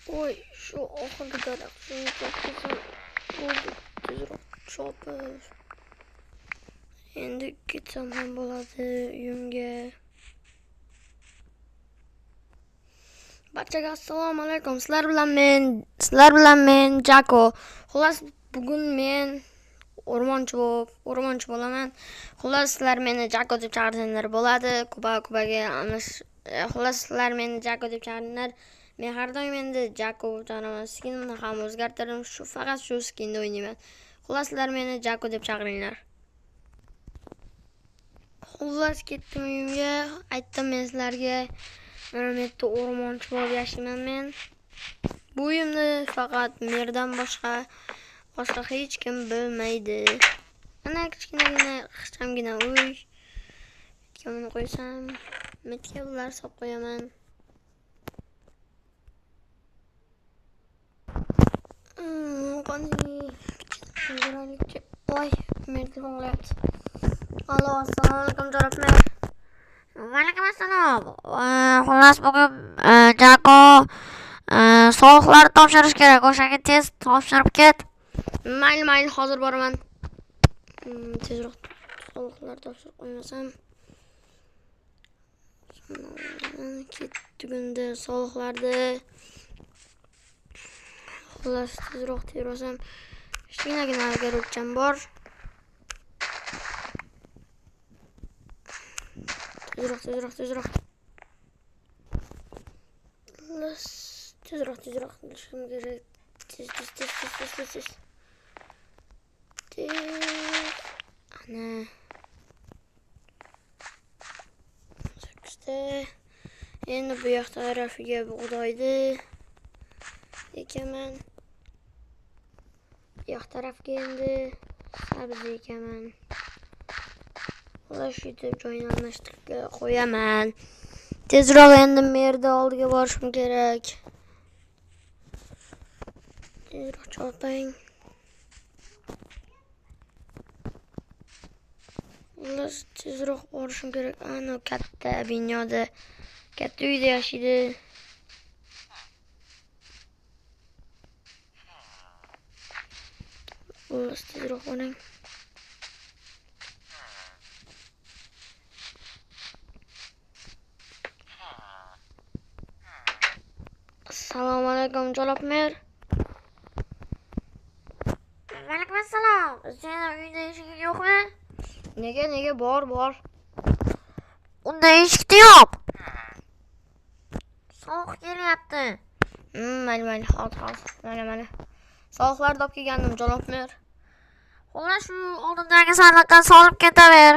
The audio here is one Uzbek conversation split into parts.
Voy, shu oxirgi daraxt shuni chopsam bo'ldi. Tezroq chopib. Endi ketsam ham bo'ladi uyimga. Barchaga assalomu alaykum. Sizlar bilan men Jako. Xullas, bugun men o'rmonchi bo'laman. Xullas, sizlar meni Jako deb chaqirsanglar bo'ladi. Kubaga xullas, sizlar meni Jako deb chaqiringlar. Men har doim endi Jako chaqiraman. Skinimni ham o'zgartirdim. Faqat shu skinda o'ynayman. Xullas, sizlar meni Jako deb chaqiringlar. Xullas, ketdim uyimga. Aytdim men sizlarga. Mana bu yerda o'rmonchi bo'lib yashayman men. Bu uyimni faqat mendan boshqa hech kim bilmaydi. Mana kichkinagina ixchamgina uy. Bitga buni qo'ysam, bitga bular solib qo'yaman. Voy, men telefon qilyapti. Allo, assalomu alaykum Jorobman. Vaalaykum assalom. Xullas bugun Jako soliqlarni topshirish kerak. O'shanga tez topshirib ket. Mayli, hozir boraman. Tezroq soliqlar topshirib qo'ymasam. Ketgunda soliqlarni xullas tezroq tersam, kichkinagina garuvcham bor. Tezroq. Tezroq qilishim kerak. Tez. Ana. 8ta. Endi bu yoq tarafiga bug'doyni ekaman. Bu yoq tarafga endi sabzi ekaman. Xullas, shu yerda joyni almashtirib qo'yaman. Tezroq endi merda oldiga borishim kerak. Tezroq choping. Xullas, tezroq borishim kerak. Ana katta binoda, katta uyda yashaydi. Xullas, tezroq boring. Assalomu alaykum Jorobman. Vaalaykum assalom. Sen uyda eshiging yo'qmi? Nega bor. Unda eshikni yop. Sovuq kelyapti. Mayli, hozir. Mana. Soliqlarni olib kelgandim Jorobman. Xullas, shu oldindagi sandiqqa solib ketaver.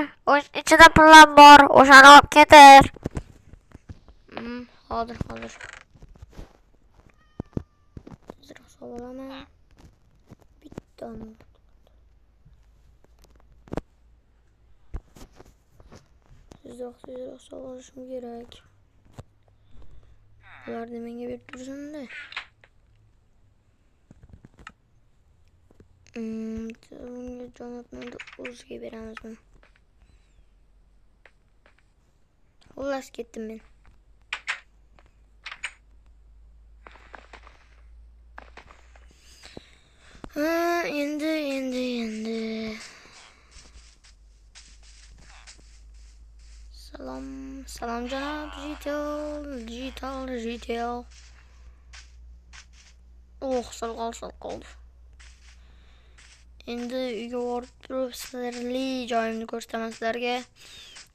Ichida pullar bor, o'shani olib ketar. Hozir. Tezroq solaman. Bittani. Tezroq solishim kerak. Bularni menga berib tursin-da. Bunga Jonathanni o'ziga beramiz buni. Xullas, ketdim men. Endi. Salom janob Digital. Sal qoldi. Endi uyga borib turib sirli joyimni ko'rsataman sizlarga.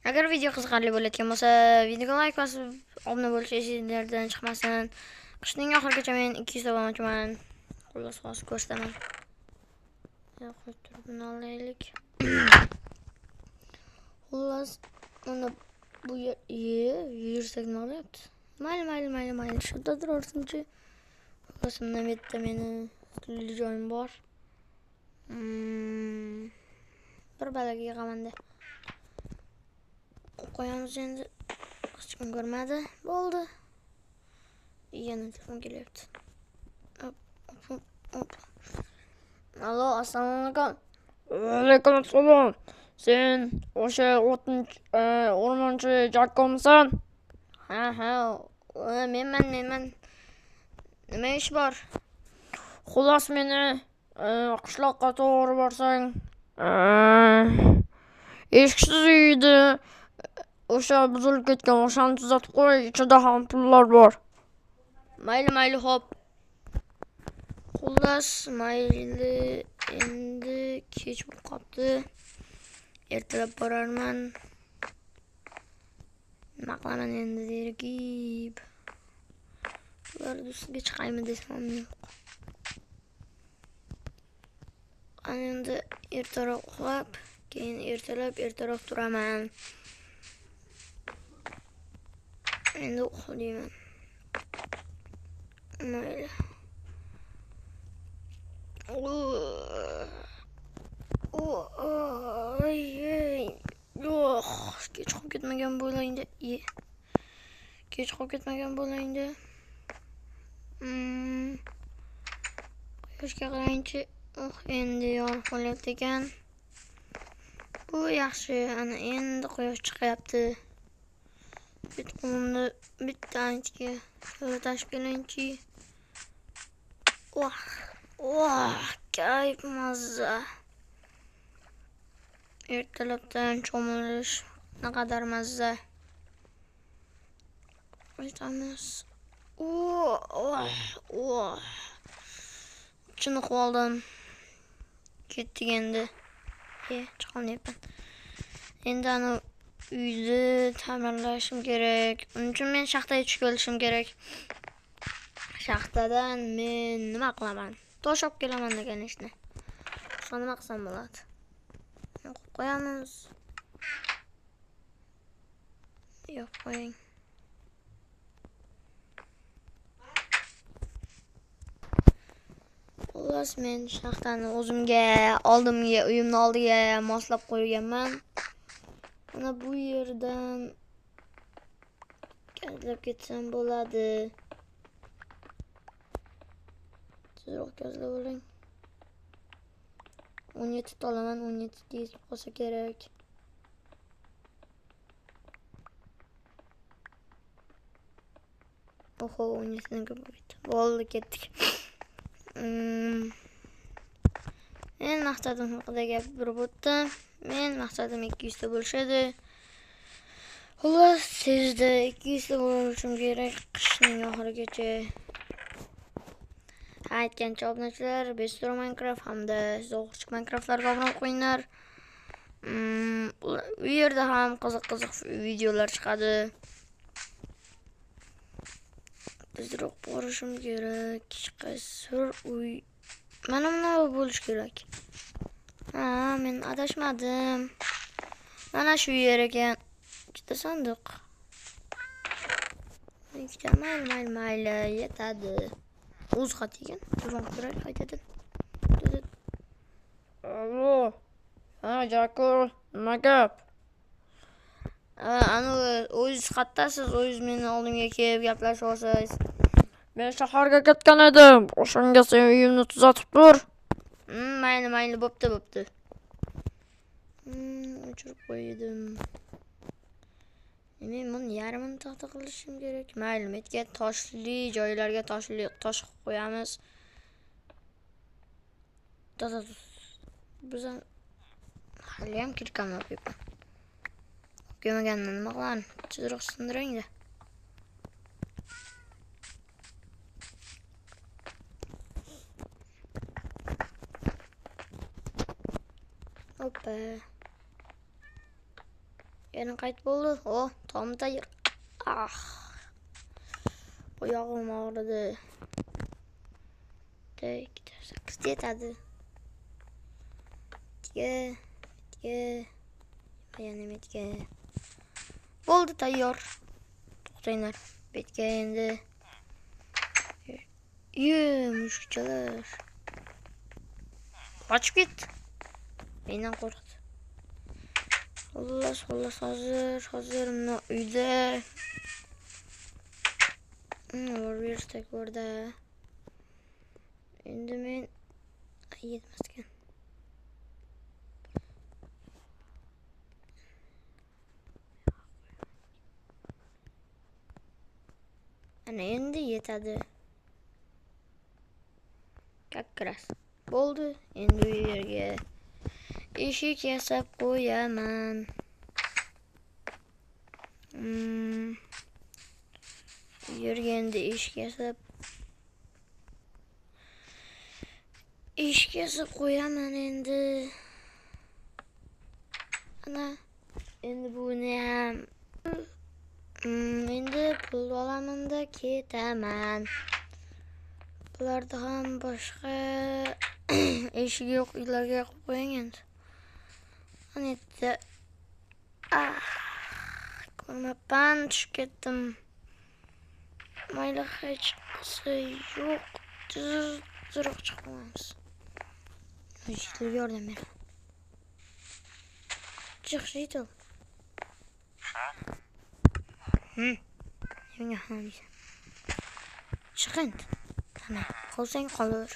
Agar video qiziqarli bo'layotgan bo'lsa, videoga like bosib, obuna bo'lish esingizdan chiqmasin. Qishning oxirigacha men 200 obunachiman. Xullas, hozir ko'rsataman. Qo'yib turib buni olaylik. Xullas, mana bu yursak nima bo'lyapti? Mayli. Shunda turarsinchi. Xullas, mana bu yerda meni sirli joyim bor. Bir balaga yig'amanda. Qo'yamiz endi. Hech kim ko'rmadi. Bo'ldi. Yana telefon kelyapti. Hop. Allo, assalomu alaykum. Vaalaykum assalom. Sen o'sha o'rmonchi Jakomisan? Ha, menman. Nima ish bor? Xullas meni qishloqqa to'g'ri borsang, eshksiz uyni o'sha buzilib ketgan o'shani tuzatib qo'y, ichida ham pullar bor. Mayli, xo'p. Xullas, mayli, endi kech bo'lib qopti. Ertalab borarman. Nima qilaman endi dergib. Ular ustiga chiqaymi desam yo'q. Endi ertaroq uxlab, keyin ertaroq turaman. Endi uxlayman. Mayli. Yo'q, kech qolib ketmagan bo'laydi. Quyoshga qaraychi. Endi yorug' bo'lyapti ekan. Bu yaxshi. Ana endi quyosh chiqyapti. Qo'limni bitta anchga tashib kelaychi. Kayf mazza. Ertalabdan cho'milish naqadar mazza. Aytamiz. Chiniqib oldim. Ketdik endi. Chiqolmayapman. Endi ana uyni ta'mirlashim kerak. Uning uchun men shaxtaga tushib kelishim kerak. Shaxtadan men nima qilaman? Tosh olib kelaman degan ishni. Shuni nima qilsam bo'ladi? Qo'yamiz. Yo'q, qo'ying. Xullas, men shaxtani o'zimga uyimni oldiga moslab qo'yganman. Mana bu yerdan gazlab ketsam bo'ladi. Tezroq gazlab oling. 17 ta olaman, 17 ta yetib qolsa kerak. Oho, 17 dan ko'p ketdi. Bo'ldi, ketdik. Men maqsadim haqida gapirib o'tdim. Men maqsadim 200 ta bo'lishadi. Xullas, tezda 200 ta bo'lishim kerak qishning oxirigacha. Aytgancha obunachilar, Bestro Minecraft hamda Zo'g'irchiq Minecraftlarga obuna qo'yinglar. U yerda ham qiziq videolar chiqadi. Tezroq borishim kerak. Qaysi uy? Mana bunday bo'lish kerak. Men adashmadim. Mana shu yer ekan. Ikkita sandiq. Ikkita mayli yetadi. O'z xat ekan. Tezroq ko'raylik qaytadan. Allo. Jakur, nima gap? Ana o'z xatdasiz, o'z meni oldimga kelib gaplashyapsiz. Men shaharga ketgan edim. O'shanga sen uyimni tuzatib tur. Mayli, bo'pti. O'chirib qo'ydim. Men buni yarmini taxta qilishim kerak. Mayli, metga toshli joylarga tosh qo'yamiz. Biz hali ham kirkam o'qiyapman. O'qimaganini nima qilaman? Tezroq sindiring-da. Hoppa. Yana qayt bo'ldi. Tom tayyor. Oyog'im og'ridi. 8 yetadi. Yana metga. Bo'ldi, tayyor. To'xtanglar. Betga endi. Mushukchalar. Qochib ketdi. Mendan qo'rqdi. Xullas, hozir mana uyda. Versak borda. Endi men yetmas ekan. Ana endi yetadi. как раз bo'ldi. Endi u yerga eshik yasab qo'yaman. Yerga endi eshik yasab qo'yaman endi. Ana endi buni ham endi pul olaman-da ketaman. Bularda ham boshqa eshigi yo'q uylarga qo'yib qo'ying endi. Ana yerda ko'rmabman, tushib ketdim. Mayli, hech qisi yo'q. Tezroq chiqamiz. Jitl yordam ber. Chiq, Jitl. Menga ham deysan. Chiq endi. Qani, qolsang qolaver.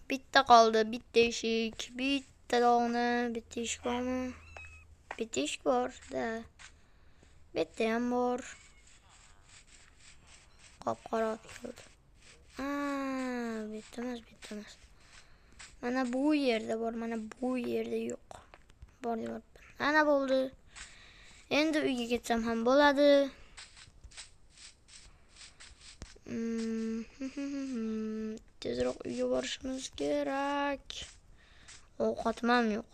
Bitta qoldi, bitta eshik, bitta dog'ni, bitta eshik bormi? Bitta eshik bor-da. Bitta ham bor. Qop-qora bo'ldi. Bitta emas. Mana bu yerda bor, mana bu yerda yo'q. Bor deyapman. Ana bo'ldi. Endi uyga ketsam ham bo'ladi. Tezroq uyga borishimiz kerak. Ovqatim ham yo'q.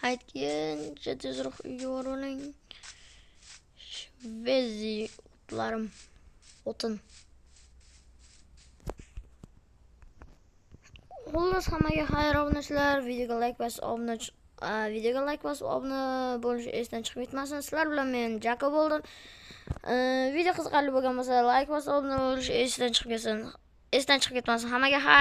Aytgancha tezroq uyga borib oling. Vezi o'tlarim. O'tin. Xullas, hammaga xayr obunachilar. Videoga like bosib obuna bo'lish esdan chiqib ketmasin. Sizlar bilan men Jako bo'ldim. Video qiziqarli bo'lgan bo'lsa like bosib obuna bo'lish esdan chiqib ketmasin. Hammaga xayr.